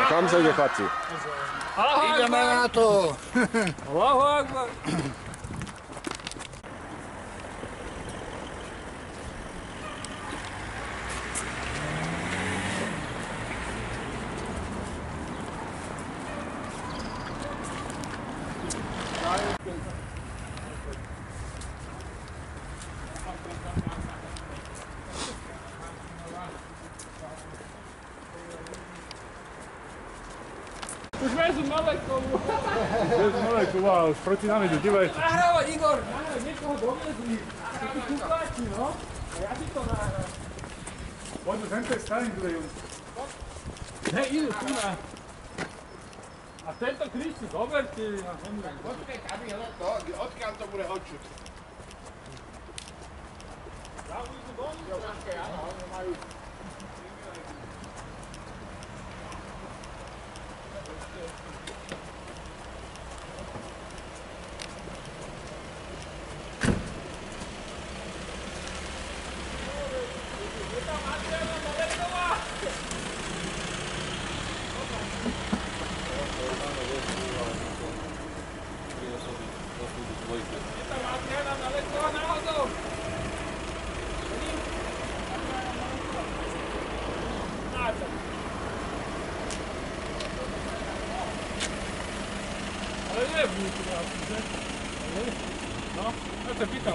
Kam sa ide, chlapci? Ideme na to. Allahu akbar. Už vezu Melekovu. Vezu Melekovu, ale už proti nám idú, divaj. Nahrávať, Igor! Nahrávať, niekoho dovezli. Ty tu kukláči, no? A ja ti to nahrám. Poďme z hentej strany, kde ju. Hej, idú tu na... A tento kríž si zoberte. Počkej, odkiaľ to bude odčuť? Ja idú dolu. Počkej, áno, oni majú... Ale nie v nich, že? No, ja sa pýtam.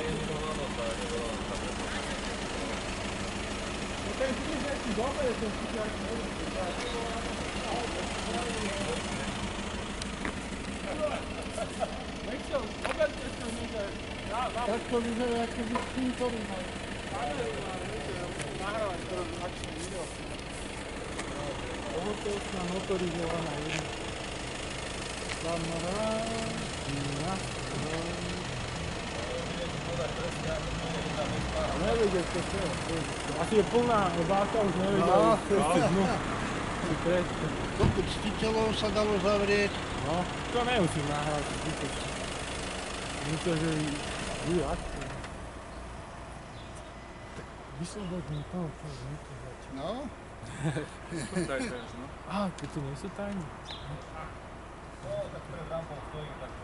No ten kríž je si dobre, ten kríž Nechcel, zoberte sa niekde. Tak to vyzerá, ako by s tým to majú. Nahrávať, ktoré by akčné video. Pohotovostná motorizovaná jedna. Nevedel, čo to je. Asi je plná báka, už nevedel. Koľko ctiteľov sa dalo zavrieť? No, to nemusím nahrávať. Myslím, že je akcia. Vyslobodný to, čo je to začal. No? Á, keď tu nie sú tajní. No, tak pred rampou stojí, tak to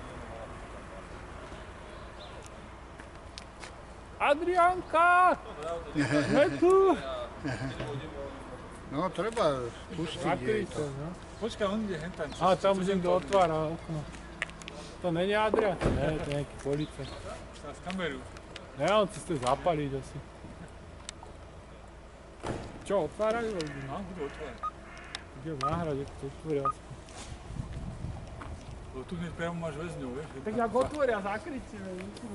Adriánka! Sme tu! No, treba pustiť jej to. Počkaj, on ide hentam. Á, tam už niekto otvára okno. To není Adrián? Ne, to je nejaký policajt. Sa z kameru. Ne, on si chce zapaliť asi. Čo, otvárajú? No, budú otvárať. Idem nahrať, ako to otvoria aspoň. Tu hneď priamo máš väzňov, vieš? Tak jak otvoria, zakryte.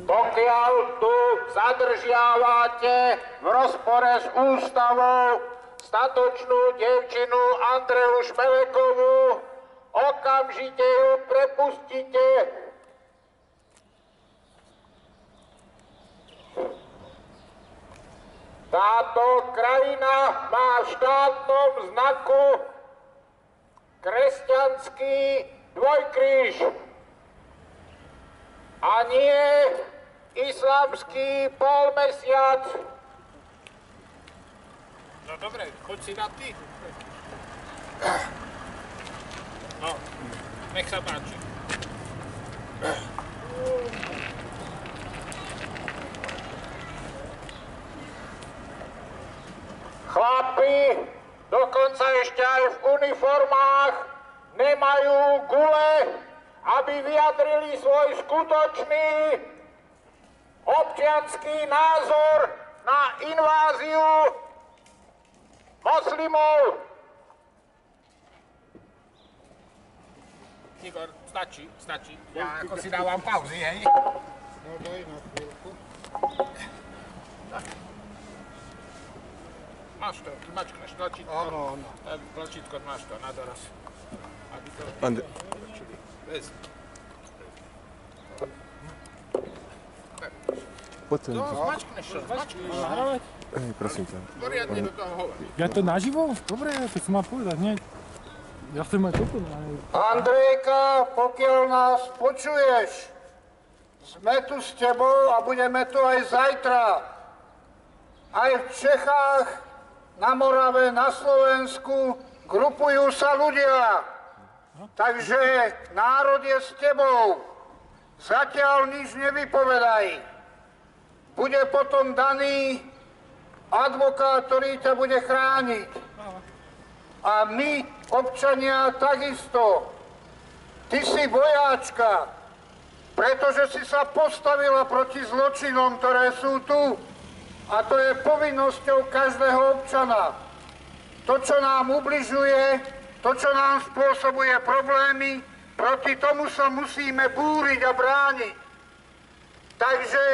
Pokiaľ tu zadržiavate v rozpore s ústavou statočnú dievčinu Andreu Šmelekovú, okamžite ju prepustite. Táto krajina má v štátnom znaku kresťanský dvojkríž a nie islamský polmesiac. No dobre, choď si na ty. No, nech sa páči. Chlapi, dokonca ešte aj v uniformách, nemajú gule, aby vyjadrili svoj skutočný občiansky názor na inváziu moslimov. Igor, stačí. Ja ako si dávam pauzy, hej? No daj na chvíľku. Máš to, mačkneš tlačítko. Áno. Tlačítko máš to na doraz. Aby to točili. Bez. Poď sem. No, mačkneš to, Nahrávať? Hej, prosím ťa. poriadne do toho hovorí. Ja to naživo? Dobre, to som mal povedať hneď. Ja chcem mať toto nahrávať. Andrejka, pokiaľ nás počuješ, sme tu s tebou a budeme tu aj zajtra. Aj v Čechách, na Morave, na Slovensku grupujú sa ľudia, takže národ je s tebou. Zatiaľ nič nevypovedaj. Bude potom daný advokát, ktorý ťa bude chrániť. A my, občania, takisto. Ty si vojáčka, pretože si sa postavila proti zločinom, ktoré sú tu. A to je povinnosťou každého občana. To, čo nám ubližuje, to, čo nám spôsobuje problémy, proti tomu sa musíme búriť a brániť. Takže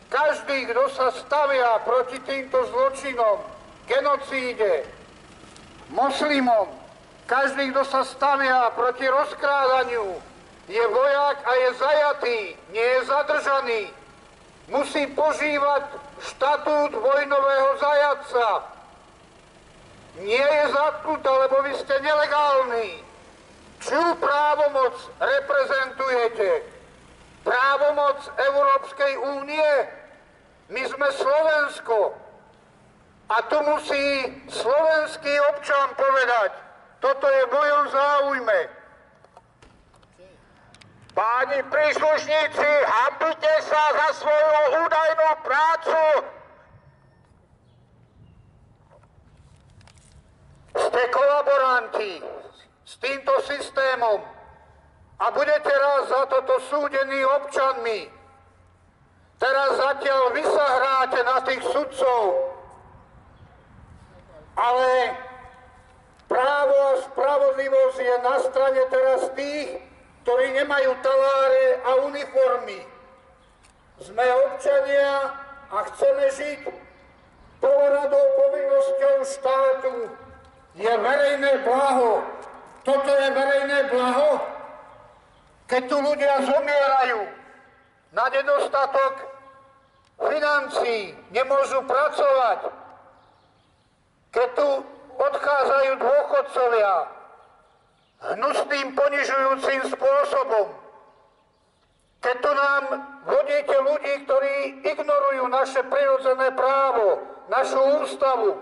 každý, kto sa stavia proti týmto zločinom, genocíde, moslimom, každý, kto sa stavia proti rozkrádaniu, je vojak a je zajatý, nie je zadržaný. Musí požívať štatút vojnového zajatca. Nie je zatknutá, lebo vy ste nelegálni. Čiu právomoc reprezentujete? Právomoc Európskej únie? My sme Slovensko. A tu musí slovenský občan povedať, toto je v mojom záujme. Páni príslušníci, hanbite sa za svoju údajnú prácu. Ste kolaboranti s týmto systémom a budete raz za toto súdení občanmi. Teraz zatiaľ vy sa hráte na tých sudcov, ale právo a spravodlivosť je na strane teraz tých, ktorí nemajú taláre a uniformy. Sme občania a chceme žiť. Prvoradou povinnosťou štátu je verejné blaho. Toto je verejné blaho. Keď tu ľudia zomierajú na nedostatok financií, nemôžu pracovať, keď tu odchádzajú dôchodcovia hnusným, ponižujúcim spôsobom, keď tu nám vodíte ľudí, ktorí ignorujú naše prirodzené právo, našu ústavu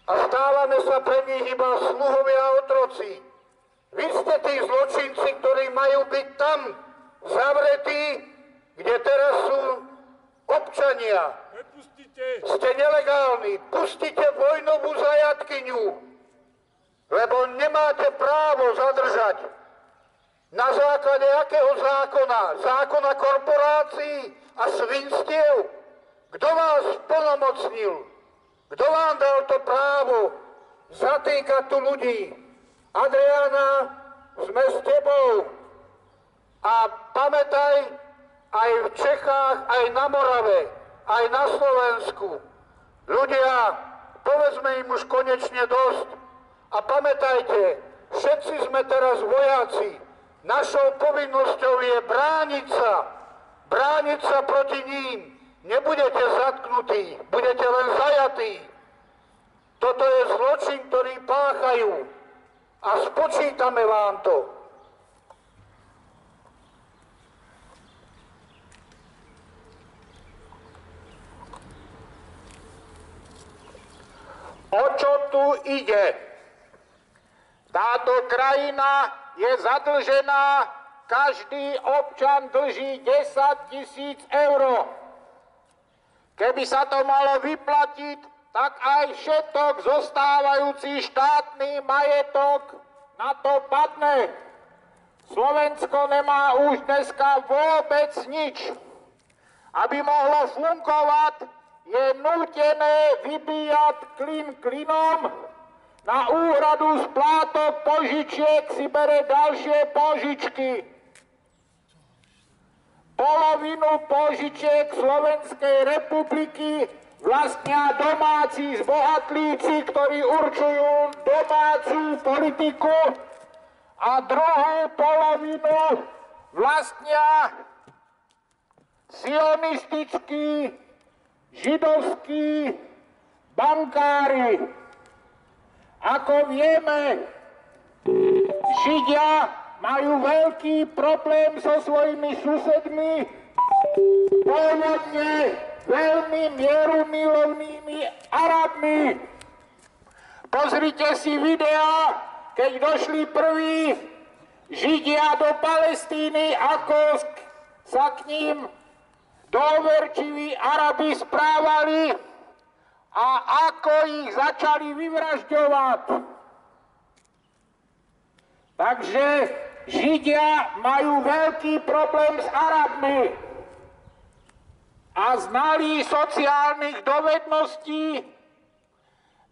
a stávame sa pre nich iba sluhovia a otroci. Vy ste tí zločinci, ktorí majú byť tam zavretí, kde teraz sú občania. Ste nelegálni. Pustite vojnovú zajatkyňu, lebo nemáte právo zadržať. Na základe akého zákona? Zákona korporácií a svinstiev? Kto vás plnomocnil? Kto vám dal to právo zatýkať tu ľudí? Adriana, sme s tebou. A pamätaj, aj v Čechách, aj na Morave, aj na Slovensku. Ľudia, povedzme im už konečne dosť. A pamätajte, všetci sme teraz vojaci. Našou povinnosťou je brániť sa proti ním. Nebudete zatknutí, budete len zajatí. Toto je zločin, ktorý páchajú. A spočítame vám to. O čo tu ide? Táto krajina je zadlžená, každý občan dlží 10 000 eur. Keby sa to malo vyplatiť, tak aj všetok zostávajúci štátny majetok na to padne. Slovensko nemá už dneska vôbec nič. Aby mohlo fungovať, je nútené vybíjať klin klinom. Na úhradu splátok požičiek si bere ďalšie požičky. Polovinu požičiek Slovenskej republiky vlastnia domáci zbohatlíci, ktorí určujú domácu politiku, a druhú polovinu vlastnia sionistickí, židovskí bankári. Ako vieme, Židia majú veľký problém so svojimi susedmi, pôvodne veľmi mierumilovnými Arabmi. Pozrite si videa, keď došli prví Židia do Palestíny, ako sa k ním dôverčiví Arabi správali a ako ich začali vyvražďovať. Takže Židia majú veľký problém s Arabmi a znalí sociálnych dovedností.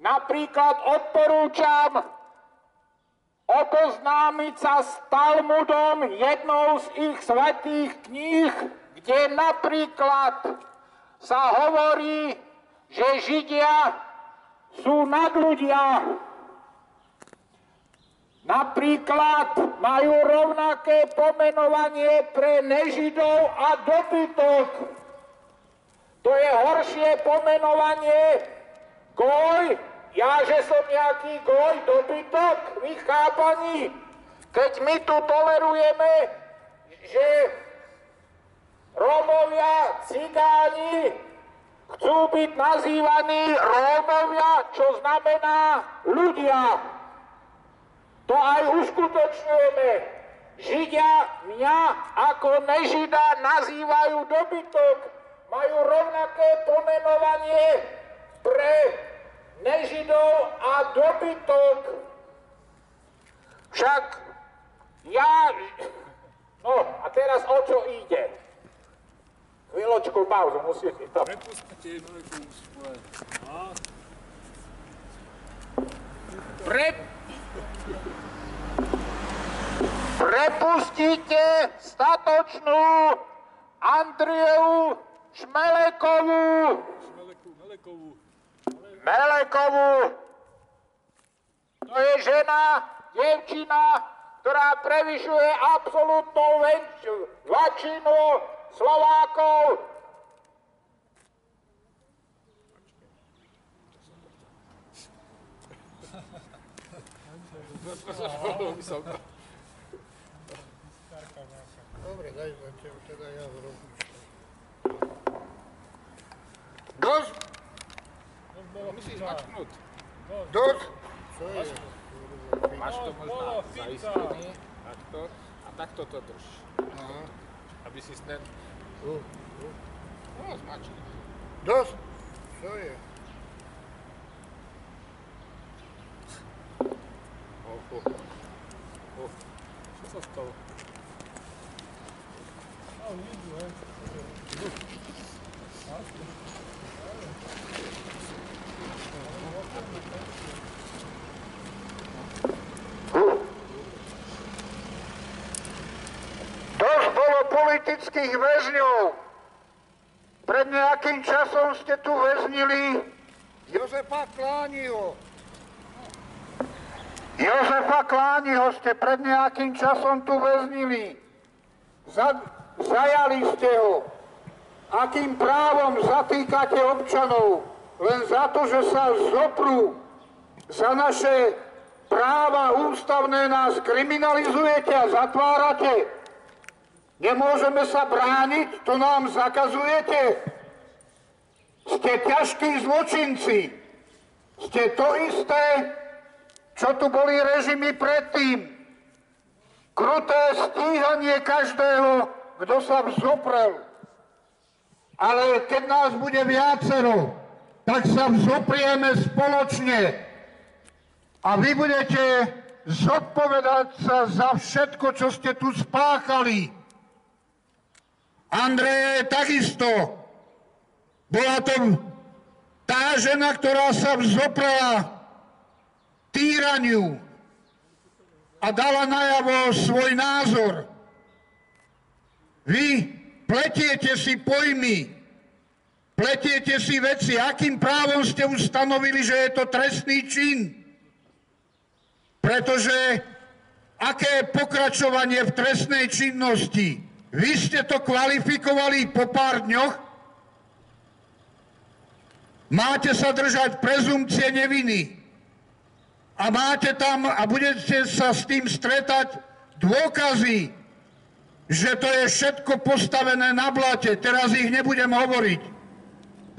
Napríklad odporúčam oboznámiť sa s Talmudom, jednou z ich svätých kníh, kde napríklad sa hovorí, že Židia sú nadľudia. Napríklad majú rovnaké pomenovanie pre nežidov a dobytok. To je horšie pomenovanie goj. Ja, že som nejaký goj, dobytok, vy chápaní. Keď my tu tolerujeme, že Rómovia, cigáni chcú byť nazývaní Rómovia, čo znamená ľudia. To aj uskutočňujeme. Židia mňa ako nežida nazývajú dobytok. Majú rovnaké pomenovanie pre nežidov a dobytok. Však ja... No, a teraz o čo ide? Chvíľočku pauzu, musíte to... Prepustíte statočnú Andrieu Šmelekovú. Melekovú. To je žena, dievčina, ktorá prevyšuje absolútnu väčšinu Slovákov. Dobre, daj teda ja zrobiť. Dosť? Musíš mačknúť. Dosť? Čo je? Máš to možná zaistený, takto, a takto to drž. Aby si ten... No, zmačkni. Dosť? Čo je? Čo sa stalo? Dosť bolo politických väzňov. Pred nejakým časom ste tu väznili Jozefa Klániho. Jozefa Klániho ste pred nejakým časom tu väznili. Zajali ste ho. Akým právom zatýkate občanov? Len za to, že sa zoprú za naše práva ústavné, nás kriminalizujete a zatvárate. Nemôžeme sa brániť, to nám zakazujete. Ste ťažkí zločinci. Ste to isté, čo tu boli režimy predtým. Kruté stíhanie každého, kto sa vzoprel. Ale keď nás bude viacero, tak sa vzoprieme spoločne. A vy budete zodpovedať sa za všetko, čo ste tu spáchali. Andreja je takisto. Bola to tá žena, ktorá sa vzoprela týraniu a dala najavo svoj názor. Vy pletiete si pojmy, pletiete si veci. Akým právom ste ustanovili, že je to trestný čin? Pretože aké je pokračovanie v trestnej činnosti? Vy ste to kvalifikovali po pár dňoch? Máte sa držať prezumpcie neviny. A máte tam a budete sa s tým stretať dôkazy, že to je všetko postavené na blate. Teraz ich nebudem hovoriť.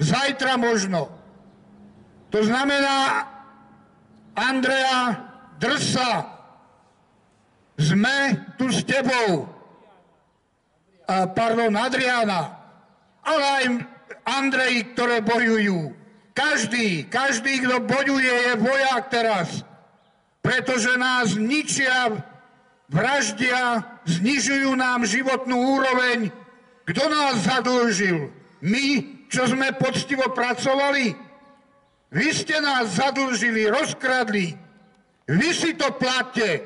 Zajtra možno. To znamená, Andreja, drž sa. Sme tu s tebou. Adriána. Ale aj Andrej, ktoré bojujú. Každý, kto bojuje, je vojak teraz. Pretože nás ničia, vraždia, znižujú nám životnú úroveň. Kto nás zadlžil? My, čo sme poctivo pracovali? Vy ste nás zadlžili, rozkradli. Vy si to platte.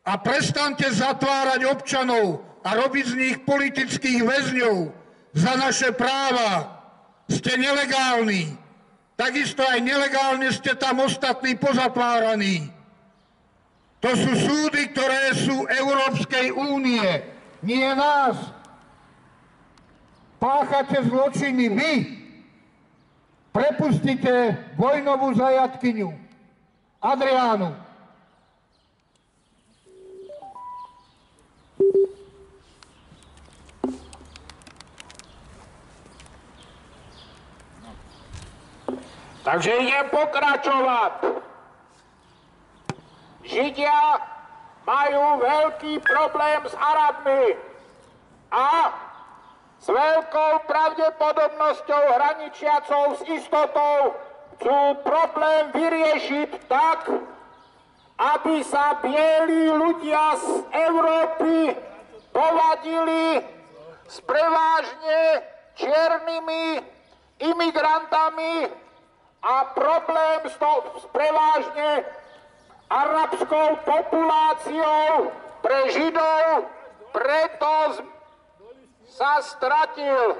A prestaňte zatvárať občanov a robiť z nich politických väzňov za naše práva. Ste nelegálni. Takisto aj nelegálne ste tam ostatní pozatváraní. To sú súdy, ktoré sú Európskej únie, nie nás. Páchate zločiny vy. Prepustite vojnovú zajatkyňu Adriánu. Takže idem pokračovať. Židia majú veľký problém s Arabmi a s veľkou pravdepodobnosťou hraničiacou s istotou chcú problém vyriešiť tak, aby sa bieli ľudia z Európy povadili s prevažne čiernymi imigrantami a problém s prevažne arabskou populáciou pre Židov preto sa stratil.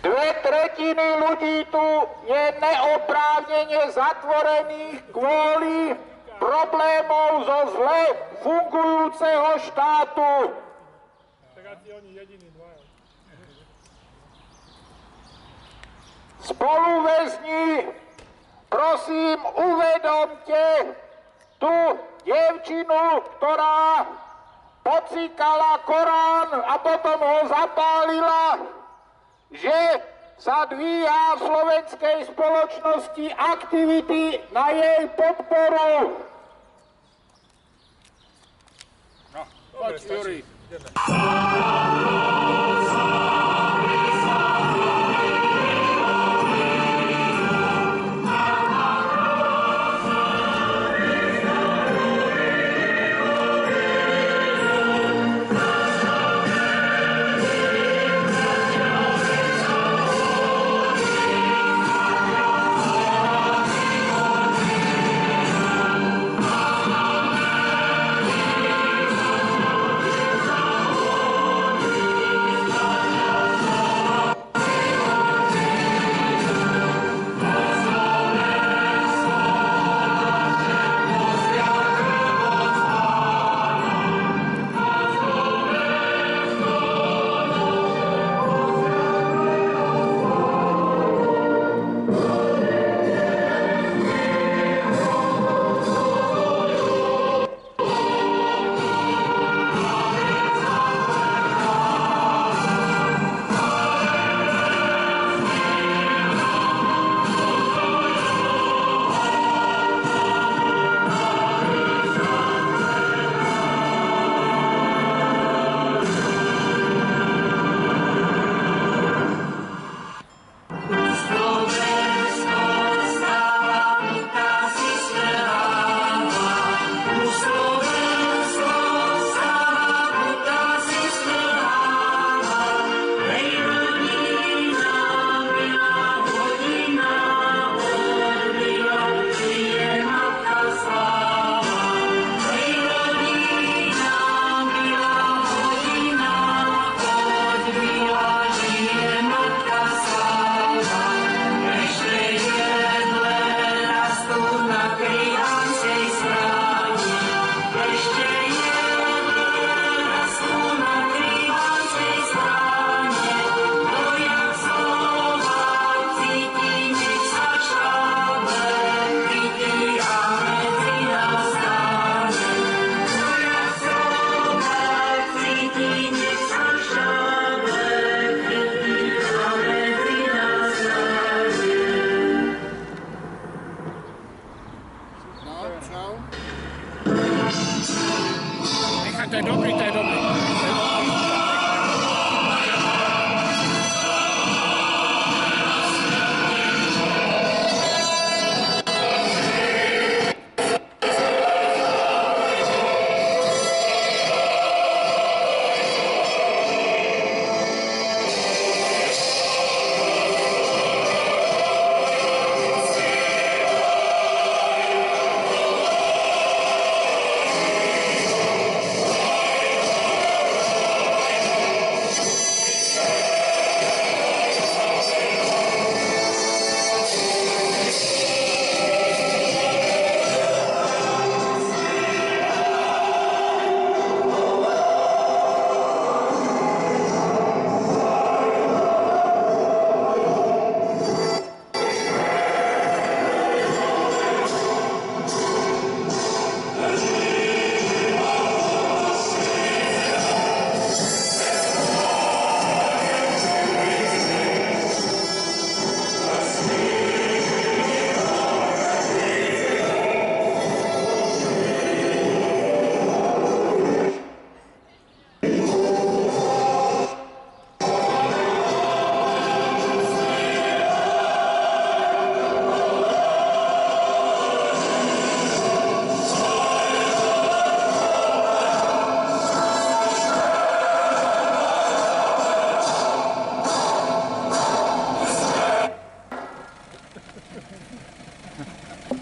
Dve tretiny ľudí tu je neoprávnene zatvorených kvôli problémov zo zle fungujúceho štátu. Spoluväzni, prosím, uvedomte tú dievčinu, ktorá pocíkala Korán a potom ho zapálila, že sa dvíha v slovenskej spoločnosti aktivity na jej podporu. No, poď, Juri.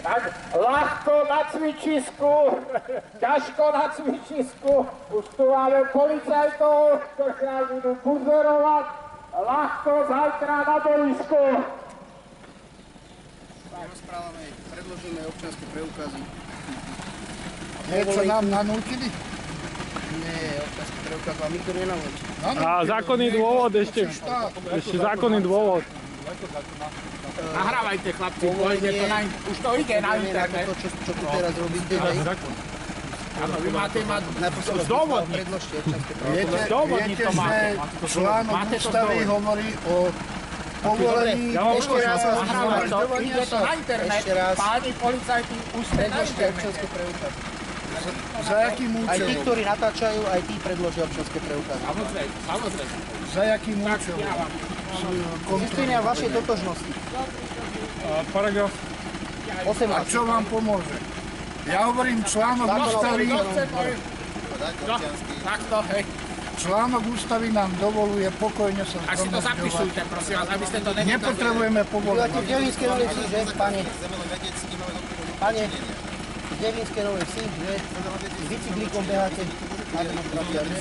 Tak ľahko na cvičisku, ťažko na cvičisku. Už tu máme policajtov, ktorí nás budú buzerovať. Ľahko zajtra na boisku. Rozprávame predložené občianske preukazy. Niečo nám nanútili? Nie, občiansky preukaz vám nikto nenaučí. A zákonný dôvod ešte zákonný dôvod. Nahrávajte, chlapci, pôjde to už to ide na internet. To, čo tu teraz robíte, hej? Áno, vy máte mať zdôvodniť. Predložte občianske preukazy. Zdôvodniť to máte. Článok ústavy hovorí o povolení. Ešte raz vás nahrávať to, ide to na internet. Páni policajti, už ste na internet. Občianske preukazy. Za akým účelom? Aj tí, ktorí natáčajú, aj tí predložia občianske preukazy. Samozrejme. Za akým účelom? Zistenia vašej totožnosti. Paragraf. 18. A čo vám pomôže? Ja hovorím článok ústavy. Takto, hej. Článok ústavy nám dovoluje pokojne sa A si to zhromažďovať. zapisujte, prosím vás, aby ste to nekázali. Nepotrebujeme Bývate povolenie. v Devinskej Novej Vsi, že, pane? Pane, v Devinskej Novej Vsi, že? S bicyklíkom beháte na demonstráciách, že?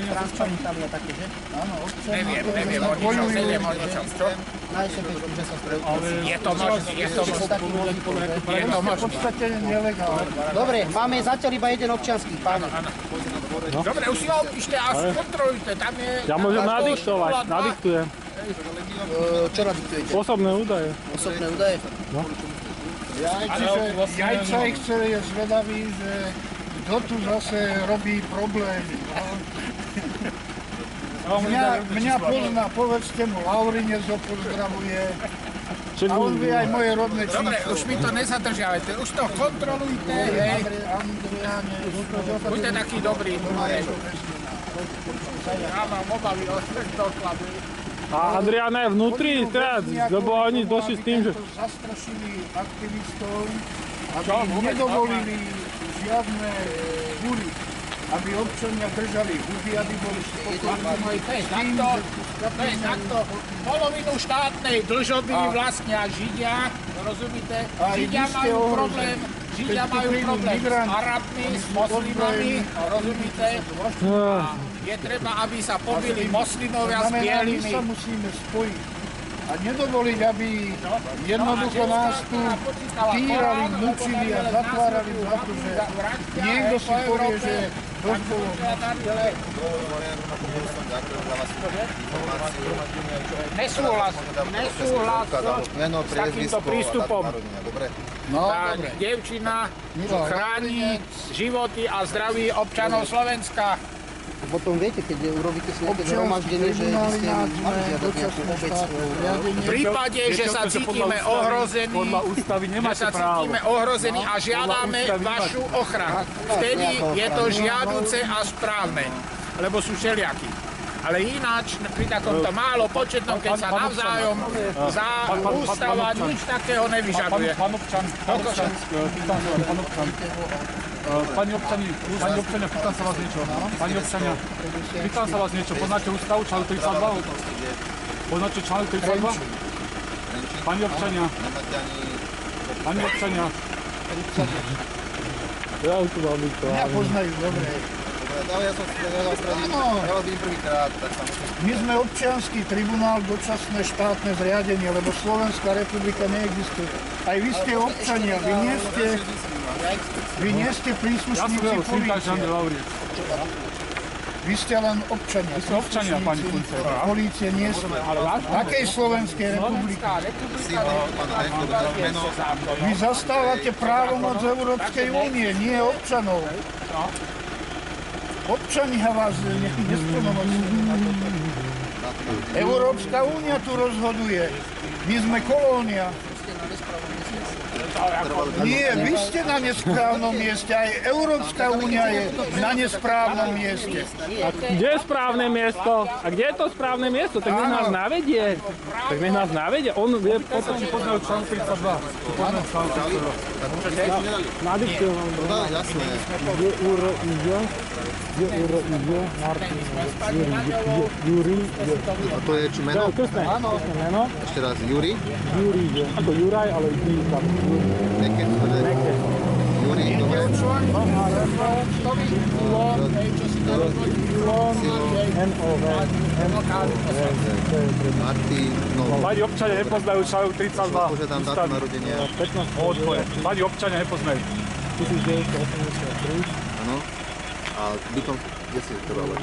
Transparentami a také, že? Áno, Neviem o ničom, čo? Na SFečku, že sa preukazy. Je to možné, je to možné. Je to v možné. podstate nelegálne. Dobre, máme zatiaľ iba jeden občiansky, pane. Dobre, už si ho opíšte a skontrolujte, tam je... Ja môžem nadiktovať, nadiktujem. Čo nadiktujete? Osobné údaje. Osobné údaje? Jajcajchce je zvedavý, že kto tu zase robí problémy. Mňa pozná, povedzte mu, Laurinec ho pozdravuje. A on vie aj moje rodné Dobre, číslo. už mi to nezadržiavajte, už to kontrolujte, hej. Andriane, Buďte taký dobrý. Ja mám obavy o tento chlap. A Adriana je vnútri teraz, lebo oni došli s tým, že... zastrašili aktivistov, aby nedovolili žiadne búry, aby občania držali huby, aby boli spokojní. To je takto. Polovinu štátnej dlžoby vlastnia Židia, rozumíte? Židia majú problém s Arabmi, s moslimami, rozumíte? Je treba, aby sa pobili moslimovia s My bielými. sa musíme spojiť a nedovoliť, aby jednoducho nás tu týrali, mučili a zatvárali za to, že niekto si povie, že dosť bolo. Nesúhlas s takýmto prístupom. Tá dievčina chráni životy a zdraví občanov Slovenska. Potom viete, keď urobíte si nejaké zhromaždenie, že by ste mali žiadať nejakú obec. V prípade, že sa cítime ohrození, a žiadame vašu ochranu. Vtedy je to žiaduce a správne, lebo sú všelijakí. Ale ináč, pri takomto málo početnom, keď sa navzájom za ústava nič takého nevyžaduje. Pani občania, pýtam sa vás niečo. Pani občania, pýtam sa vás niečo. Poznáte ústavu článok 32? Poznáte článok 32? Pani občania. Ja už tu mám to. Mňa poznajú, dobre. My sme občiansky tribunál, dočasné štátne zriadenie, lebo Slovenská republika neexistuje. Aj vy ste občania, vy nie ste príslušníci polície. Vy ste len občania. Vy ste občania, pani policajt. Polície nie sme. Akej Slovenskej republiky? Vy zastávate právomoc Európskej únie, nie občanov. Občania vás nesplnomocňujú na toto. Európska únia tu rozhoduje. My sme kolónia. Nie, vy ste na nesprávnom mieste, aj Európska únia je na nesprávnom mieste. Kde je správne miesto? A kde je to správne miesto? Tak nech nás navedie. On vie potom... Poznajú článok 32. Poznajú článok 32. Nadiktujem vám. Juri. A to je čo meno? Krstné meno. Ešte raz, Juri? Juri, ako Juraj, ale i tam. Nekec, Juri, dobre. Martin, no. Pani občania nepoznajú článok 32. Požiadam dátum narodenia. Odboje. Pani občania nepoznajú. 1983. Áno. A bytom, kde si trvala?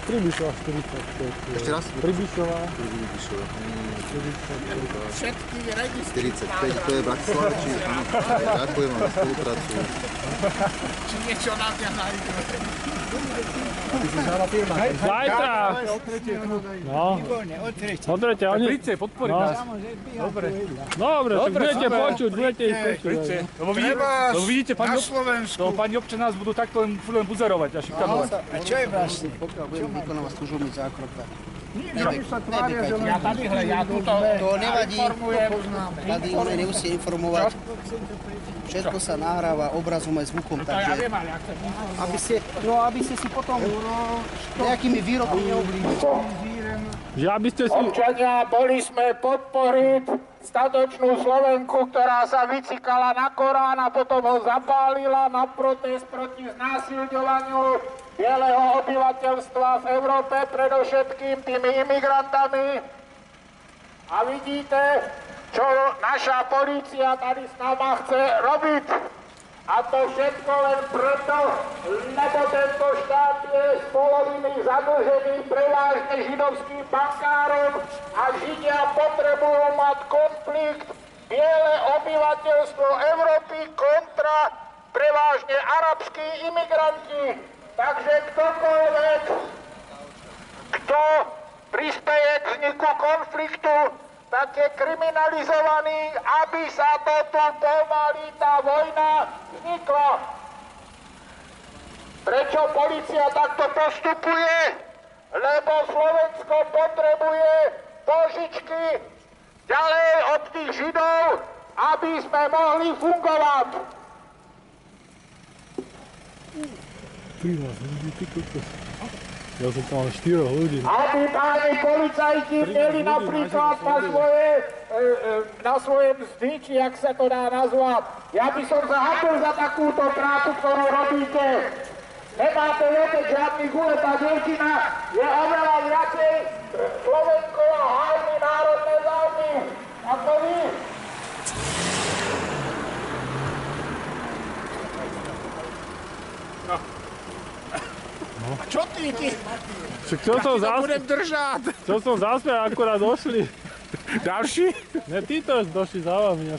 Pribišova 45. Ešte raz? Pribišova. Pribišova. Všetky registry 45, to je Bratislava, či áno. Ďakujem vám za spoluprácu. či niečo na mňa nájdu. Zajtra! No. O tretie, oni... Príďte, podporiť nás. Dobre. Dobre, tak budete počuť, budete ich počuť. Lebo vidíte, Na Slovensku. pani občania nás budú takto len buzerovať a šikanovať. A čo je vlastne, pokiaľ budem vykonávať služobný zákrok? Ja tady, ja túto To nevadí, informujem. tady on nemusí informovať. Všetko sa nahráva obrazom aj zvukom, To ja takže viem, ale ja chcem aby ste si potom nejakými výrokmi neoblíbili. Že aby ste si... Občania, boli sme podporiť statočnú Slovenku, ktorá sa vycikala na Korán a potom ho zapálila na protest proti znásilňovaniu bieleho obyvateľstva v Európe, predovšetkým tými imigrantami. A vidíte, čo naša polícia tady s náma chce robiť. A to všetko len preto, lebo tento štát je z poloviny zadlžený prevážne židovským bankárom a Židia potrebujú mať konflikt biele obyvateľstvo Európy kontra prevážne arabskí imigranti. Takže ktokoľvek, kto prispeje k vzniku konfliktu, tak je kriminalizovaný, aby sa to tu pomaly tá vojna vznikla. Prečo polícia takto postupuje? Lebo Slovensko potrebuje požičky ďalej od tých Židov, aby sme mohli fungovať. Ja som tam 4 ľudí. Aby páni policajti mieli napríklad na svoje mzdy, či jak sa to dá nazvať. Ja by som zahápil za takúto prácu, ktorú robíte. Nemáte vedieť žiadny gulet, tá dievčina je oveľa viacej Slovensko a hájmi národné záujmy ako vy. Čo ty? Však čo som zaspiať, akurát došli. Ďalší? Ne, títo došli za vami.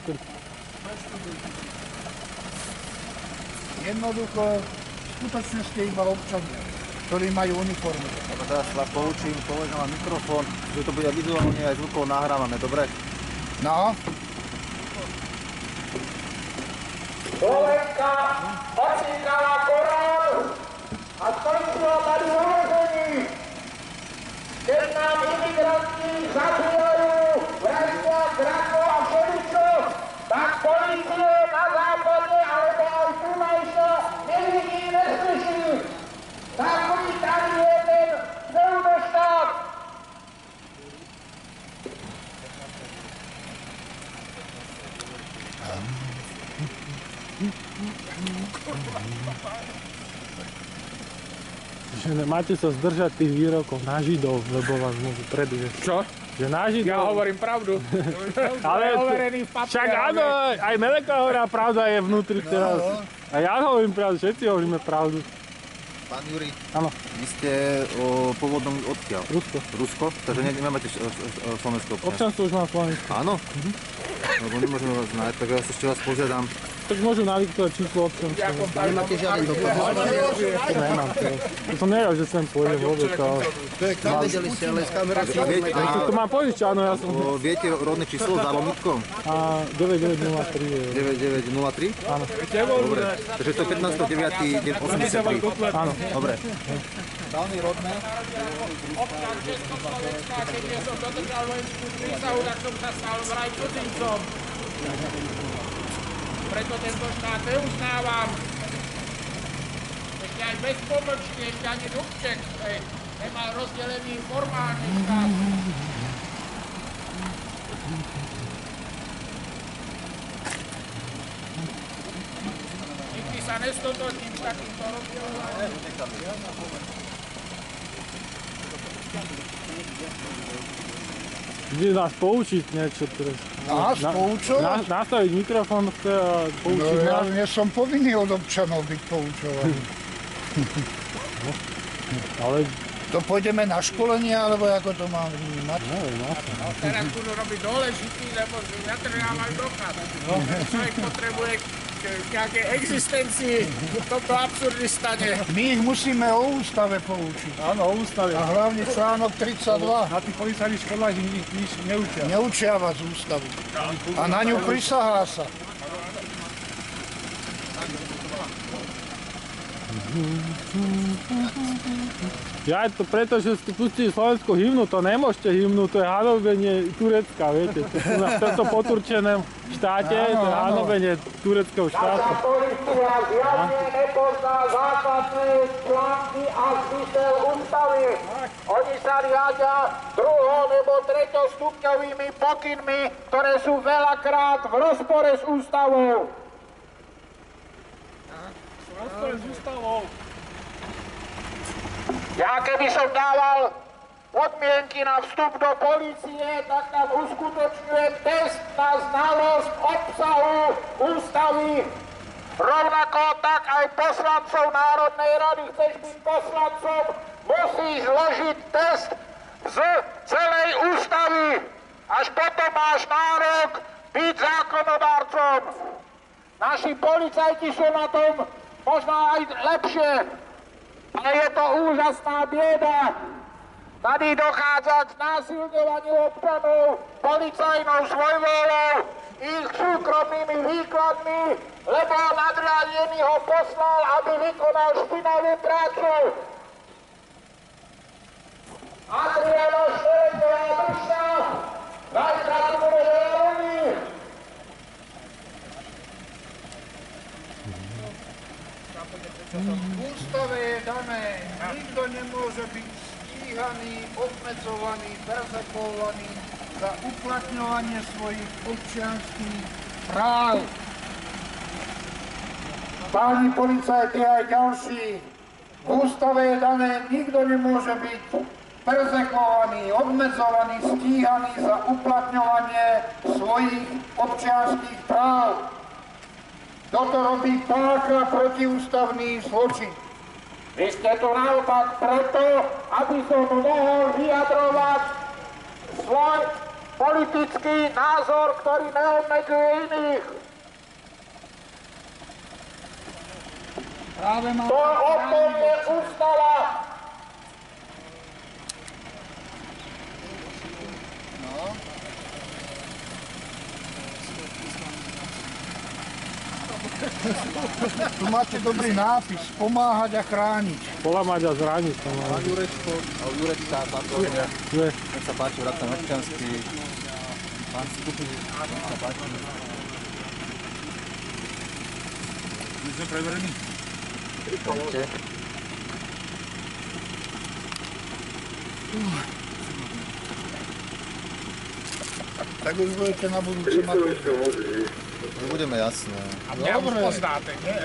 Jednoducho, skutočne ste iba občania, ktorí majú uniformu. Teraz sa poučím, položím na mikrofón, že to bude vizuálne aj zvukov nahrávané, dobre? No, Slovenka ocíkala Korán a skončila tady v uložení. Keď nám imigranti zabíjajú, vraždia, kradnú a všeličo, tak polície na západe alebo aj tunajšia nevidí, neslyší. Takový tady je ten pseudoštát. Že máte sa zdržať tých výrokov na Židov, lebo vás môžu predúžiť. Čo? Že na Židov... Ja hovorím pravdu. Ale overený v papieri. však áno, aj Meleka hovorá, pravda je vnútri teraz. A ja hovorím pravdu, všetci hovoríme pravdu. Pán Juri, Áno. vy ste pôvodom odkiaľ? Rusko. Rusko? Takže nemáte slovenské občanstvo? Občanstvo už mám Slovensko. Áno? Lebo nemôžeme vás nájsť, tak ja ešte vás požiadam. Tak môžu nadiktovať číslo občanstva. Nemáte žiaden doklad. Nemám teraz. To som nevedel, že sem pôjde vôbec. Nevedeli ste, ale z kamerou si To mám požiť, áno, ja som... Viete rodné číslo za lomitkom? A 9903 je... 9903? Áno. Dobre. Takže to je 15.9.83. Áno. Dobre. Občan Československa, keď ja som dodržal vojenskú prísahu, tak som sa stal vraj cudzincom. Preto tento štát neuznávam. ešte aj bez pomlčky, ešte ani dubček, nemá rozdelený formálny štát. Nikdy sa nestotočím s takýmto rozdielovaním. Ide nás poučiť niečo teraz. Nás poučovať? Nastaviť mikrofón chce a poučiť No ja nás. nie som povinný od občanov byť poučovaný. Ale To pôjdeme na školenie, alebo ako to mám vnímať? No, teraz budú robiť dôležitý, lebo zatrvávajú dochádzať. Človek potrebuje k nejakej existencii v tomto absurdistane. My ich musíme o ústave poučiť. Áno, o ústave. A hlavne článok 32. Na tých policajných školách nič neučia. Neučia vás ústavu. A na ňu prisahá sa. ja to preto, že ste pustili slovenskú hymnu, to nemôžete hymnu, to je hanobenie Turecka, viete. Na tomto poturčenom štáte, to je hanobenie tureckého štátu. Naša polícia zjavne nepozná základné články a zmysel ústavy. Oni sa riadia druho- nebo treťostupňovými pokynmi, ktoré sú veľakrát v rozpore s ústavou. Ja keby som dával podmienky na vstup do polície, tak tam uskutočňujem test na znalosť obsahu ústavy. Rovnako tak aj poslancov Národnej rady. Chceš byť poslancom, musíš zložiť test z celej ústavy. Až potom máš nárok byť zákonodárcom. Naši policajti sú na tom možno aj lepšie. Ale je to úžasná bieda. Tady dochádza k znásilňovaniu občanov policajnou svojvôľou, ich súkromnými výkladmi, lebo nadriadený ho poslal, aby vykonal špinavú prácu. Adriano Štereková prišla, zajtra tu bude veľmi. V ústave je dané, nikto nemôže byť stíhaný, obmedzovaný, perzekvovaný za uplatňovanie svojich občianskych práv. Páni policajti aj ďalší, v ústave je dané, nikto nemôže byť perzekvovaný, obmedzovaný, stíhaný za uplatňovanie svojich občianskych práv. Kto to robí, pácha protiústavný zločin. Vy ste tu naopak preto, aby som mohol vyjadrovať svoj politický názor, ktorý neobmedzuje iných. Práve má To o tom je ústava. Tu máte dobrý nápis, pomáhať a chrániť. Polamať a zraniť to má. Pán Jurečko, Jurečka, pán Koľňa. Nech sa páči, vracam občiansky. Pán Skupin, nech sa páči. My sme preverení. Poďte. Tak už budete na budúce mať. My budeme jasné. A mňa už poznáte, nie?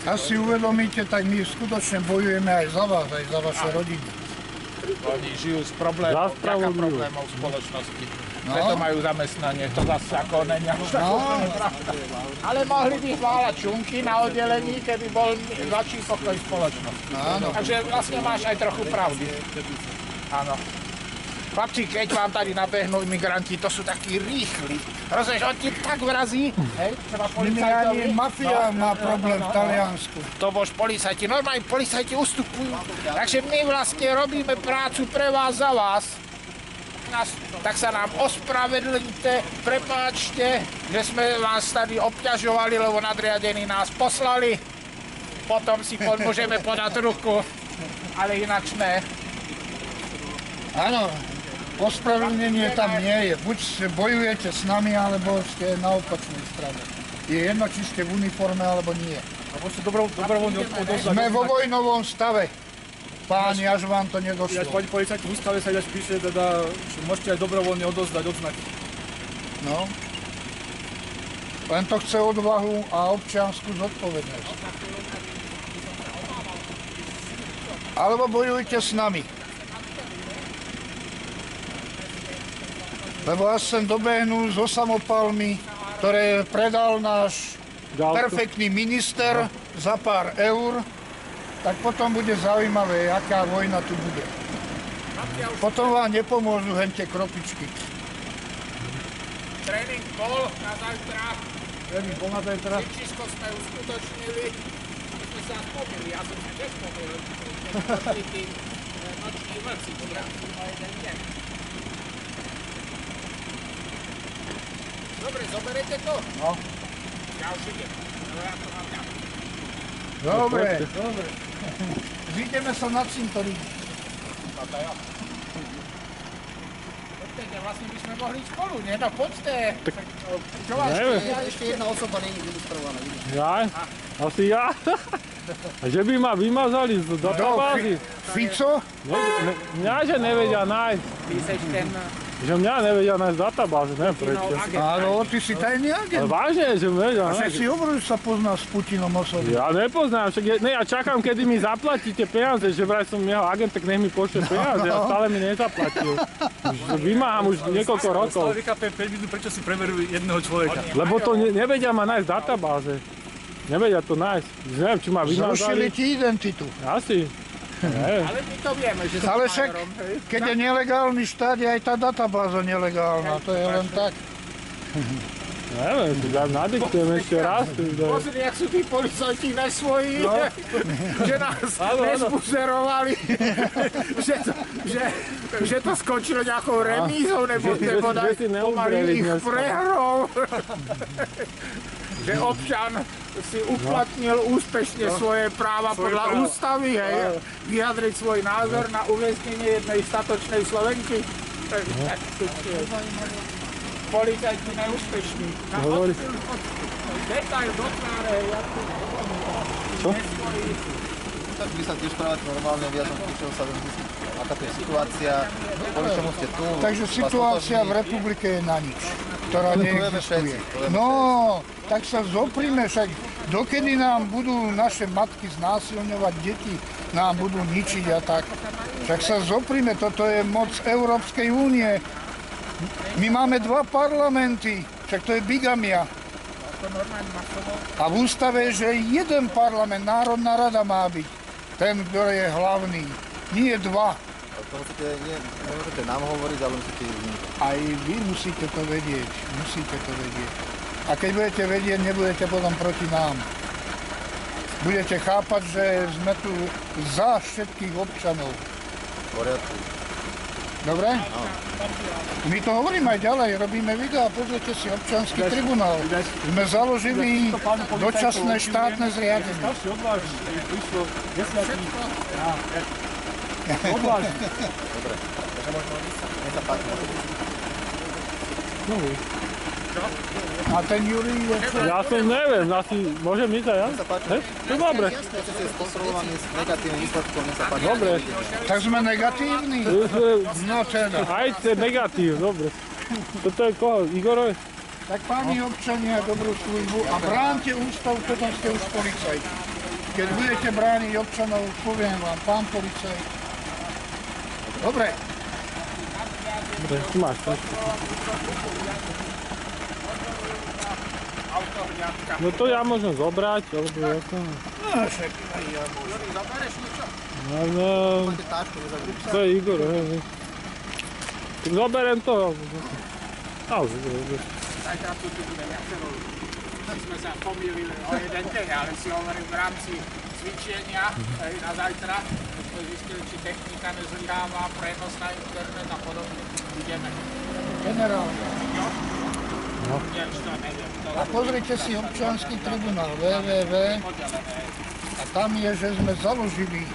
Ak si uvedomíte, tak my skutočne bojujeme aj za vás, aj za vaše rodiny. Oni žijú s problémom, vďaka problémov spoločnosti. Preto majú zamestnanie, to zase ako není až pravda. Ale mohli by chváľať čunky na oddelení, keby bol väčší pokoj spoločnosti. Takže vlastne máš aj trochu pravdy. Áno. Chlapci, keď vám tady nabehnú imigranti, to sú takí rýchli. Rozumieš, on ti tak vrazí, hej, třeba policajtovi. Ani mafia má problém v Taliansku. To bož policajti, normálne policajti ustupujú. Takže my vlastne robíme prácu pre vás, za vás. Tak sa nám ospravedlňte, prepáčte, že sme vás tady obťažovali, lebo nadriadení nás poslali. Potom si môžeme podať ruku, ale inač ne. Áno, ospravedlnenie tam nie je. Buď bojujete s nami, alebo ste na opačnej strane. Je jedno, či ste v uniforme, alebo nie. A môžete dobrovoľne odozdať. Sme vo vojnovom stave. Páni, až vám to nedošlo. Ináč pani policajti v ústave sa ináč píše, teda, že môžete aj dobrovoľne odozdať odznaky. No. Len to chce odvahu a občiansku zodpovednosť. Alebo bojujte s nami. Lebo až sem dobehnú so samopalmi, ktoré predal náš perfektný minister za pár eur, tak potom bude zaujímavé, aká vojna tu bude. Potom vám nepomôžu hen tie kropičky. Tréning bol na zajtra. Tréning bol na zajtra. Cvičisko sme uskutočnili. My sme sa spomili, ja som sa tiež spomil. Tí noční vlci, ktorý má jeden deň. Dobre, zoberete to? No. Ja už idem. Ja to mám ďalej. Dobre. Zídeme sa na cintorín. Poďte, vlastne by sme mohli ísť spolu, nie? No poďte. Čo vás Neviem. Ja ešte jedna osoba není vyregistrovaná. Ja? Asi ja? A že by ma vymazali z databázy? Fico? Mňa, že nevedia nájsť. Ty seš ten... Že mňa nevedia nájsť z databázy, neviem prečo. Áno, ty si tajný Ale agent. vážne, že mňa nevedia A však nájsť. si hovoril, že sa pozná s Putinom osobne. Ja nepoznám, však ja čakám, kedy mi zaplatíte peniaze, že vraj som jeho agent, tak nech mi pošle peniaze a stále mi nezaplatil. Už vymáham už niekoľko rokov. Stále nechápem 5 minút, prečo si preverujú jedného človeka. Lebo to nevedia ma nájsť v databáze. Nevedia to nájsť. Neviem, či ma Zrušili vymazali. ti identitu. Asi. Neviem. Ale my to vieme, že Ale som však, majorom, hej. keď je nelegálny štát, je aj tá databáza nelegálna. To je len tak. Neviem, si dám nadiktujem ešte raz. Pozri, jak sú tí policajti na svoji, že nás nezbuzerovali, že to skončilo nejakou remízou, nebo že si neumreli pomaly ich dneska. prehrou. Že občan si uplatnil úspešne svoje práva podľa ústavy, hej, vyjadriť svoj názor na uväznenie jednej statočnej Slovenky. Policajti neúspešní. Hovorí. Detail do tváre, jak to Čo? Tak by sa tiež správať normálne, ja som píšel sa, aká to je situácia, kvôli čomu ste tu. Takže vás situácia v otočí. republike je na nič, ktorá To vieme neexistuje. všetci, to vieme No, tak sa zoprime, však dokedy nám budú naše matky znásilňovať, deti nám budú ničiť a tak. Však sa zoprime, toto je moc Európskej únie. My máme 2 parlamenty, však to je bigamia. A v ústave je, že jeden parlament, Národná rada má byť ten, ktorý je hlavný. Nie 2. To nemôžete nám hovoriť, ale musíte ísť s ním. Aj vy musíte to vedieť. Musíte to vedieť. A keď budete vedieť, nebudete potom proti nám. Budete chápať, že sme tu za všetkých občanov. V poriadku. Dobre? My to hovoríme aj ďalej, robíme video a pozrite si občiansky tribunál. Sme založili dočasné štátne zriadenie. Ďalší odvážny, prišlo 10. Odvážny. Dobre, takže možno nech sa páči. A ten Jurij je čo? Ja som neviem, asi môžem ísť aj ja? Nech sa páči. Hej? To je dobre. Keď ste skontrolovaní s negatívnym výsledkom, nech sa páči. Dobre. Tak sme negatívni? No teda. Aj to je negatív, dobre. Toto je koho? Igorov? Tak páni občania, dobrú službu a bránte ústav, potom ste už policajti. Keď budete brániť občanov, poviem vám, pán policajt. Dobre. Dobre, tu máš to. No to ja môžem zobrať, alebo ja to... No však aj ja môžem. No, Máte táčku, nezavrite. to je Igor, hej. Tak zoberiem to. Zajtra tu bude viacero. My sme sa pomýlili o jeden deň, ale si hovorím v rámci cvičenia na zajtra. Sme zistili, či technika nezlyháva, prenos na internet a podobne. Ideme. Generálne. Neviem. A pozrite si občiansky tribunál www. A tam je, že sme založili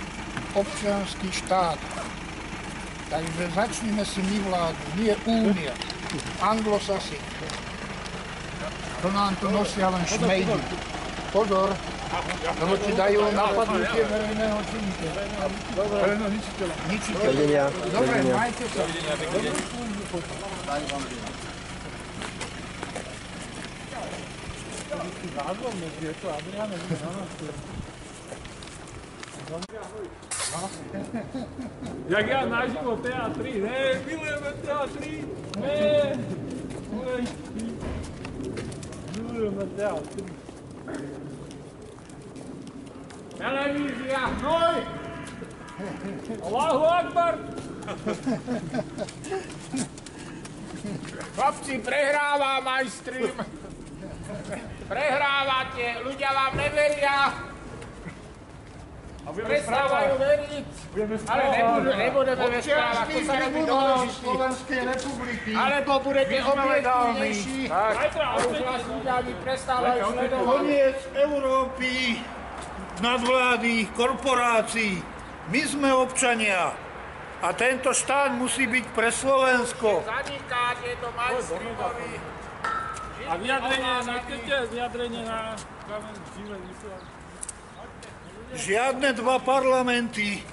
občiansky štát. Takže začneme si my vládu, nie únia. Anglosasi. To nám tu nosia len šmejdy. Pozor, Lebo ti dajú napadnutie verejného činiteľa. Verejného ničiteľa. Dovidenia. Dobre, Dovidenia. majte sa. Jak ja naživo teatri, ne, milujeme teatri, ne, milujeme teatri. Televízia, noj! Allahu Akbar! Chlapci, prehráva majstream. Prehrávate, ľudia vám neveria. Prestávajú veriť. Ale nebudeme vesprávať, to sa robí dôležitý. Slovenskej republiky. Alebo budete objektívnejší. A už vás ľudia prestávajú sledovať. Koniec Európy, nadvlády, korporácií. My sme občania. A tento štát musí byť pre Slovensko. Zanikáte to majstreamovi. A vyjadrenie, nechcete vyjadrenie na kamen živé vysielač? Žiadne dva parlamenty.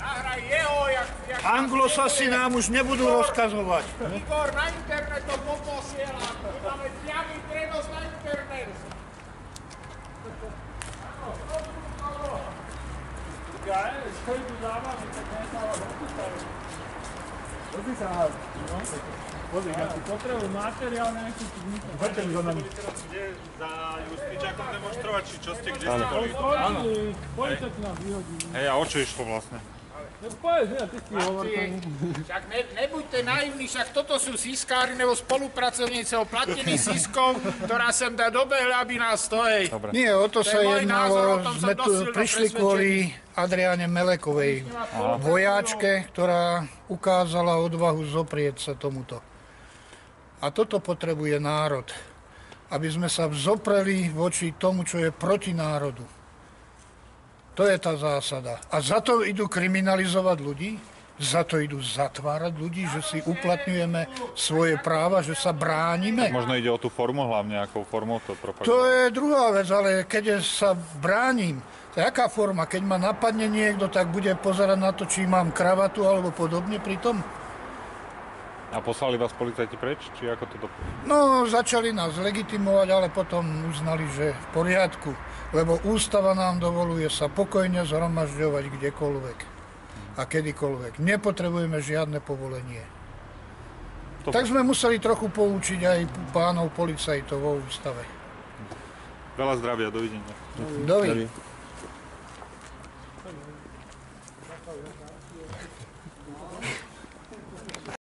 Nahraj jeho, jak Anglosasi nám už nebudú rozkazovať. Igor, na internet to poposiela. My máme priamy prenos na internet. Stojí tu zábavy, tak nestáva Pozri, ja si potrebujem materiál nejaký tu vnútra. Poďte mi za nami. Za Justičákom demonstrovať, či čo ste, kde ste Ale boli? policajti nás vyhodí. Hej, a o čo išlo vlastne? Povedz, ja ty si hovor tomu. Však nebuďte naivní, však toto sú siskári nebo spolupracovníci platení siskom, ktorá sem dá dobehla, aby nás stojí. Nie, o to sa To je môj názor, jednalo. o tom Sme som tu dosilno prišli kvôli Adriane Melekovej, vojačke, ktorá ukázala odvahu zoprieť sa tomuto. A toto potrebuje národ, aby sme sa vzopreli voči tomu, čo je proti národu. To je tá zásada. A za to idú kriminalizovať ľudí, za to idú zatvárať ľudí, že si uplatňujeme svoje práva, že sa bránime. Možno ide o tú formu hlavne, akou formou to propaguje. To je druhá vec, ale keď sa bránim, to je aká forma? Keď ma napadne niekto, tak bude pozerať na to, či mám kravatu alebo podobne pri tom. A poslali vás policajti preč? Či ako to dopadlo? No, začali nás legitimovať, ale potom uznali, že v poriadku. Lebo ústava nám dovoluje sa pokojne zhromažďovať kdekoľvek a kedykoľvek. Nepotrebujeme žiadne povolenie. Tak sme museli trochu poučiť aj pánov policajtov vo ústave. Veľa zdravia, dovidenia. Dovidenia.